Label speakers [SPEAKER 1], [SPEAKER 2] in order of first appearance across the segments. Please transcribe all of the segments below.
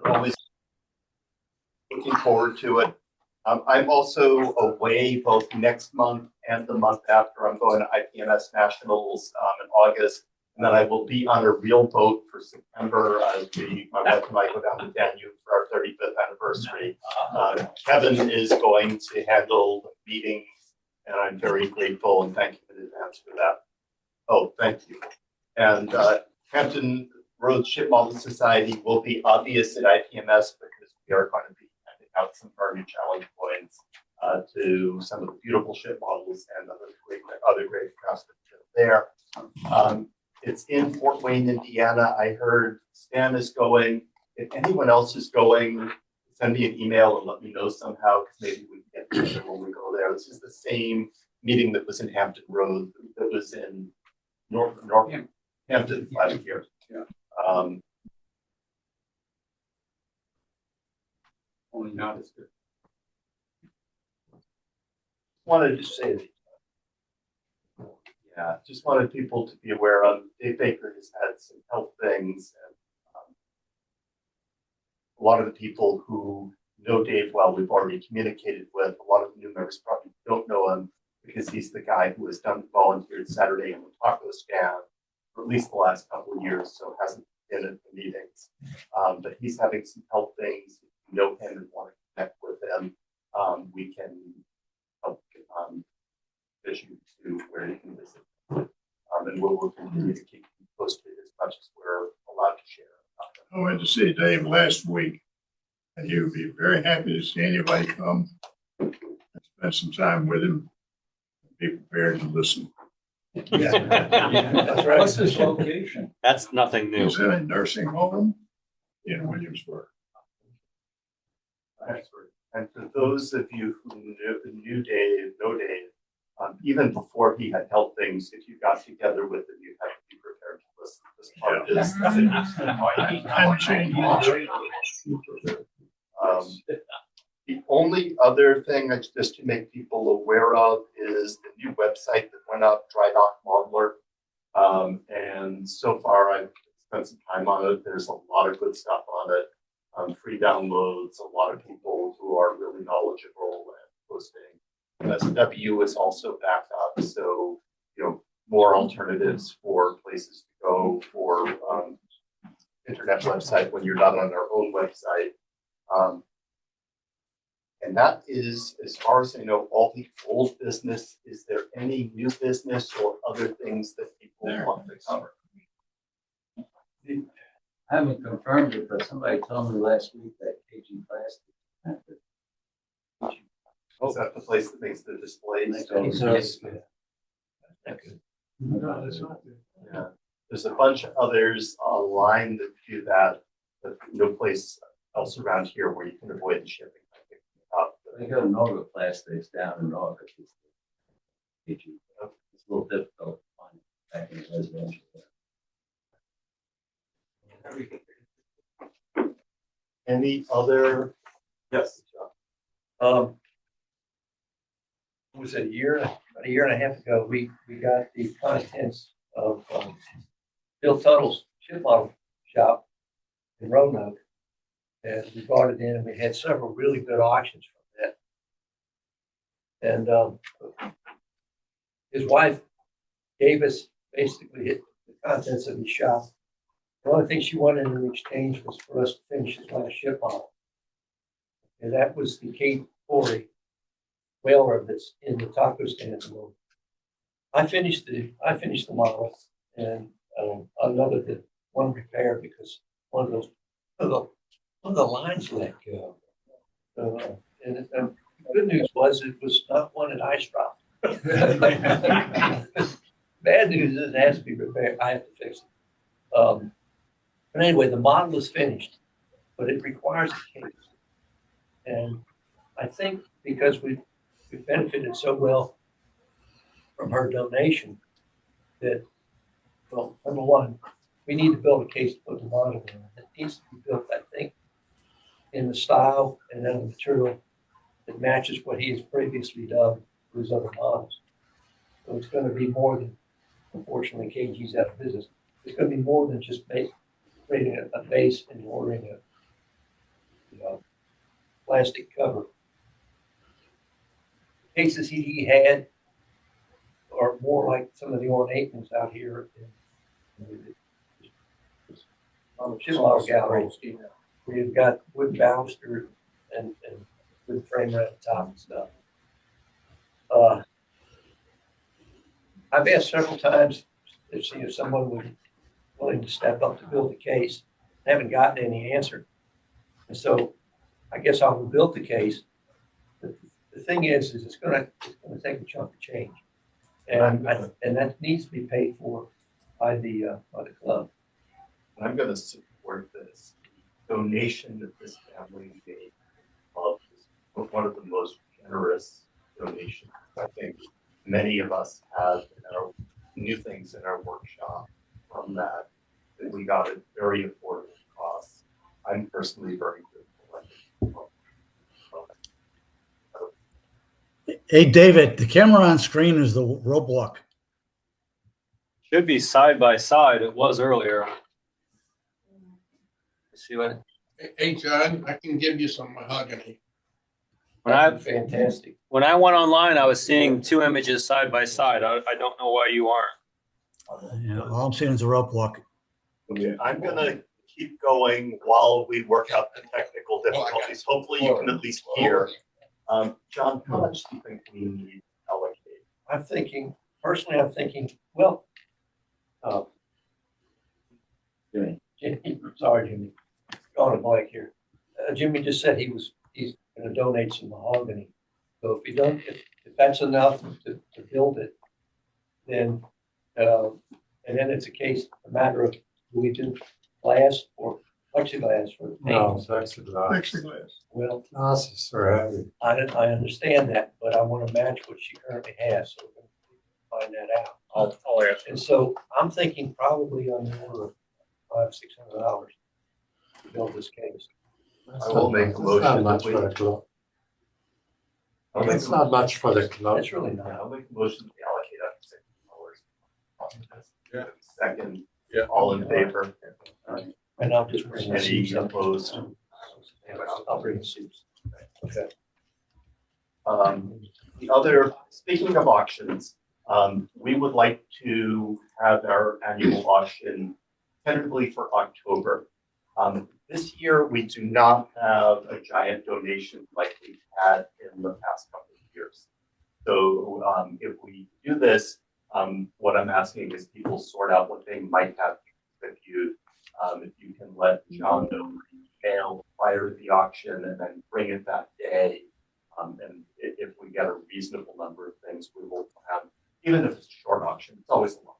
[SPEAKER 1] but always looking forward to it. I'm also away both next month and the month after. I'm going to IPMS Nationals in August, and then I will be on a real boat for September as my wife and I go down to Danube for our 35th anniversary. Kevin is going to handle the meetings, and I'm very grateful and thank you in advance for that. Oh, thank you. And Hampton Roads Ship Model Society will be obvious at IPMS because we are going to be handing out some of our new challenge points to some of the beautiful ship models and other great craftsmanship there. It's in Fort Wayne, Indiana. I heard Stan is going. If anyone else is going, send me an email and let me know somehow, because maybe we can get together when we go there. This is the same meeting that was in Hampton Road, that was in Northampton last year.
[SPEAKER 2] Yeah. Only not as good.
[SPEAKER 1] Wanted to say that. Yeah, just wanted people to be aware of. Dave Baker has had some health things, and a lot of the people who know Dave well, we've already communicated with. A lot of the new members probably don't know him because he's the guy who has volunteered Saturday in the taco stand for at least the last couple of years, so hasn't been at the meetings. But he's having some health things. If you know him and want to connect with him, we can help fish you to where you can visit. And we'll continue to keep you posted as much as we're allowed to share.
[SPEAKER 3] I went to see Dave last week, and he would be very happy to see anybody come and spend some time with him and be prepared to listen.
[SPEAKER 2] Yeah, that's right. What's his location?
[SPEAKER 4] That's nothing new.
[SPEAKER 3] He's in a nursing home in Williamsburg.
[SPEAKER 1] And for those of you who knew Dave, know Dave, even before he had health things, if you got together with him, you had to be prepared to listen.
[SPEAKER 3] I'm changing.
[SPEAKER 1] The only other thing just to make people aware of is the new website that went up, Dry Dock Modeler. And so far, I've spent some time on it. There's a lot of good stuff on it. Free downloads, a lot of people who are really knowledgeable and posting. SW is also back up, so more alternatives for places to go for internet website when you're not on our own website. And that is, as far as I know, all the old business. Is there any new business or other things that people want to cover?
[SPEAKER 5] I haven't confirmed it, but somebody told me last week that KG Plastic.
[SPEAKER 1] Is that the place that makes the displays? Yeah. There's a bunch of others online that do that, but no place else around here where you can avoid the shipping.
[SPEAKER 5] They got Nova Plastics down in August. It's a little difficult to find back in the residential.
[SPEAKER 1] Any other? Yes, John.
[SPEAKER 6] Was it about a year and a half ago, we got the contents of Bill Tuttle's ship model shop in Roanoke, and we brought it in, and we had several really good auctions from that. And his wife gave us basically the contents of his shop. The only thing she wanted in exchange was for us to finish his last ship model, and that was the Cape Corey whaler that's in the taco stand at the moment. I finished the model, and another did one repair because one of the lines let go. And the good news was it was not one that I dropped. Bad news is it has to be repaired. I have to fix it. But anyway, the model is finished, but it requires a case. And I think because we benefited so well from her donation that, well, number one, we need to build a case to put the model in. It needs to be built, I think, in the style and then the material that matches what he has previously done for his other models. So it's going to be more than, unfortunately, KG's out of business. It's going to be more than just creating a base and ordering plastic cover. Cases he had are more like some of the ornate ones out here on the Chippewa Gallery. Where you've got wood baluster and wood frame right at the top and stuff. I've asked several times to see if someone would willing to step up to build the case. I haven't gotten any answer. And so I guess I'll build the case. The thing is it's gonna take a chunk of change. And that needs to be paid for by the club.
[SPEAKER 1] And I'm gonna support this. The donation that this family made was one of the most generous donations I think many of us have in our new things in our workshop from that. And we got it very affordable costs. I'm personally very grateful.
[SPEAKER 2] Hey, David, the camera on screen is the roadblock.
[SPEAKER 4] Should be side by side. It was earlier. See what?
[SPEAKER 7] Hey, John, I can give you some mahogany.
[SPEAKER 6] Fantastic.
[SPEAKER 4] When I went online, I was seeing two images side by side. I don't know why you aren't.
[SPEAKER 2] Yeah, all I'm seeing is a roadblock.
[SPEAKER 1] Okay, I'm gonna keep going while we work out the technical difficulties. Hopefully you can at least hear. John, how much do you think we need to allocate?
[SPEAKER 6] Personally, I'm thinking, well,
[SPEAKER 5] Jimmy.
[SPEAKER 6] sorry, Jimmy, drawing a blank here. Jimmy just said he's going to donate some mahogany. So if that's enough to build it, then and then it's a matter of do we do glass or plexiglass for the paint?
[SPEAKER 2] No,
[SPEAKER 3] Plexiglass.
[SPEAKER 6] Well,
[SPEAKER 2] Sorry.
[SPEAKER 6] I understand that, but I want to match what she currently has, so we're going to find that out.
[SPEAKER 4] I'll ask.
[SPEAKER 6] And so I'm thinking probably on the order of $500-600 to build this case.
[SPEAKER 1] I will make a motion that we. I'll make
[SPEAKER 2] It's
[SPEAKER 1] a-
[SPEAKER 2] not much for the club.
[SPEAKER 6] That's really
[SPEAKER 1] Yeah,
[SPEAKER 6] not.
[SPEAKER 1] I'll make a motion to allocate up to $600.
[SPEAKER 7] Yeah.
[SPEAKER 1] Second,
[SPEAKER 7] Yeah.
[SPEAKER 1] all in favor?
[SPEAKER 6] And I'll just bring the
[SPEAKER 1] Any
[SPEAKER 6] suits up.
[SPEAKER 1] opposed?
[SPEAKER 6] I'll bring the suits. Okay.
[SPEAKER 1] The other, speaking of auctions, we would like to have our annual auction tentatively for October. This year, we do not have a giant donation like we've had in the past couple of years. So if we do this, what I'm asking is people sort out what they might have with you. If you can let John know per email prior to the auction and then bring it that day. And if we get a reasonable number of things, we will have, even if it's a short auction, it's always a lot.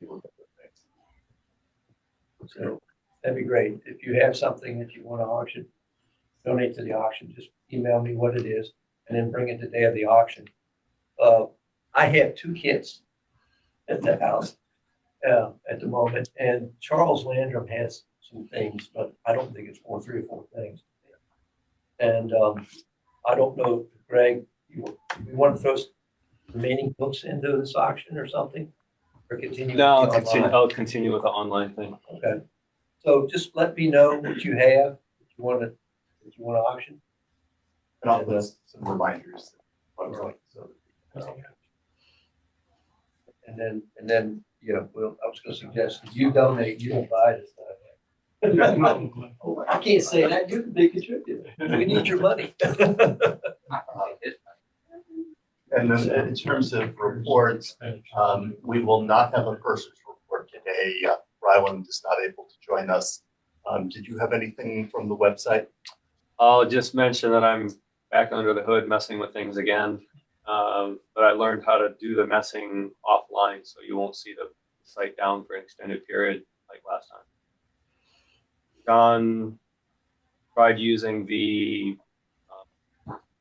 [SPEAKER 1] People get good things.
[SPEAKER 6] So that'd be great. If you have something that you want to auction, donate to the auction, just email me what it is and then bring it the day of the auction. I have 2 kits at the house at the moment, and Charles Landrum has some things, but I don't think it's 3 or 4 things. And I don't know, Greg, you want to throw remaining books into this auction or something? Or continue?
[SPEAKER 4] No,
[SPEAKER 6] with the online?
[SPEAKER 4] I'll continue with the online thing.
[SPEAKER 6] Okay. So just let me know what you have, if you want to auction.
[SPEAKER 1] And I'll put some reminders. So,
[SPEAKER 6] And then, I was gonna suggest, if you donate, you don't buy this. I can't say that, you're the big contributor. We need your money.
[SPEAKER 1] And then in terms of reports, we will not have a person's report today. Ryland is not able to join us. Did you have anything from the website?
[SPEAKER 4] I'll just mention that I'm back under the hood messing with things again. But I learned how to do the messing offline, so you won't see the site down for an extended period like last time. John tried using the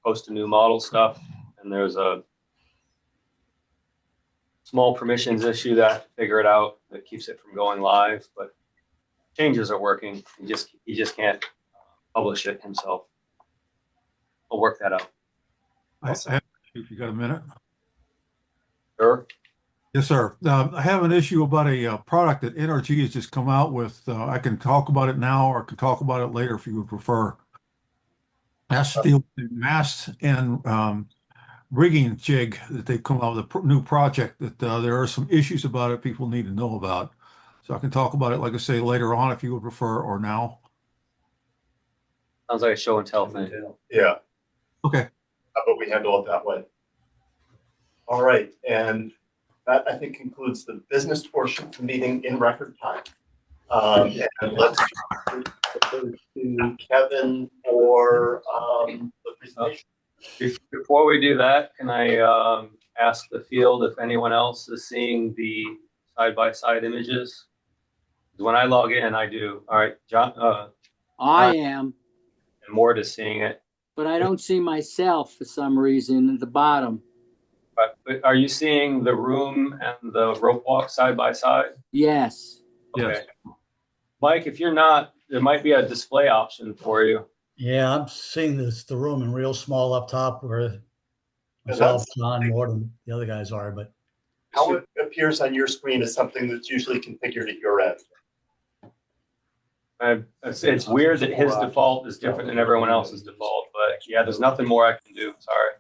[SPEAKER 4] post a new model stuff, and there's a small permissions issue that I have to figure it out that keeps it from going live, but changes are working. He just can't publish it himself. I'll work that out.
[SPEAKER 8] If you got a minute.
[SPEAKER 4] Sure.
[SPEAKER 8] Yes, sir. I have an issue about a product that NRG has just come out with. I can talk about it now or I can talk about it later if you would prefer. has to deal with the mast and rigging jig that they come out with a new project that there are some issues about it people need to know about. So I can talk about it, like I say, later on if you would prefer, or now.
[SPEAKER 4] Sounds like a show and tell thing.
[SPEAKER 1] Yeah,
[SPEAKER 8] Okay.
[SPEAKER 1] how about we handle it that way? All right, and that I think concludes the business portion of the meeting in record time. And let's go to Kevin for the presentation.
[SPEAKER 4] Before we do that, can I ask the field if anyone else is seeing the side-by-side images? 'Cause when I log in, I do. All right, John,
[SPEAKER 9] I am,
[SPEAKER 4] and Mort is seeing it.
[SPEAKER 9] but I don't see myself for some reason at the bottom.
[SPEAKER 4] But are you seeing the room and the rope walk side by side?
[SPEAKER 9] Yes.
[SPEAKER 4] Okay. Mike, if you're not, there might be a display option for you.
[SPEAKER 2] Yeah, I'm seeing the room in real small up top where myself,
[SPEAKER 1] that's-
[SPEAKER 2] John, more than the other guys are, but
[SPEAKER 1] How it appears on your screen is something that's usually configured at your end.
[SPEAKER 4] It's weird that his default is different than everyone else's default, but yeah, there's nothing more I can do. Sorry.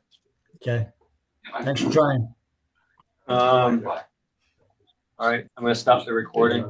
[SPEAKER 2] okay. Thanks for trying.
[SPEAKER 4] All right, I'm going to stop the recording.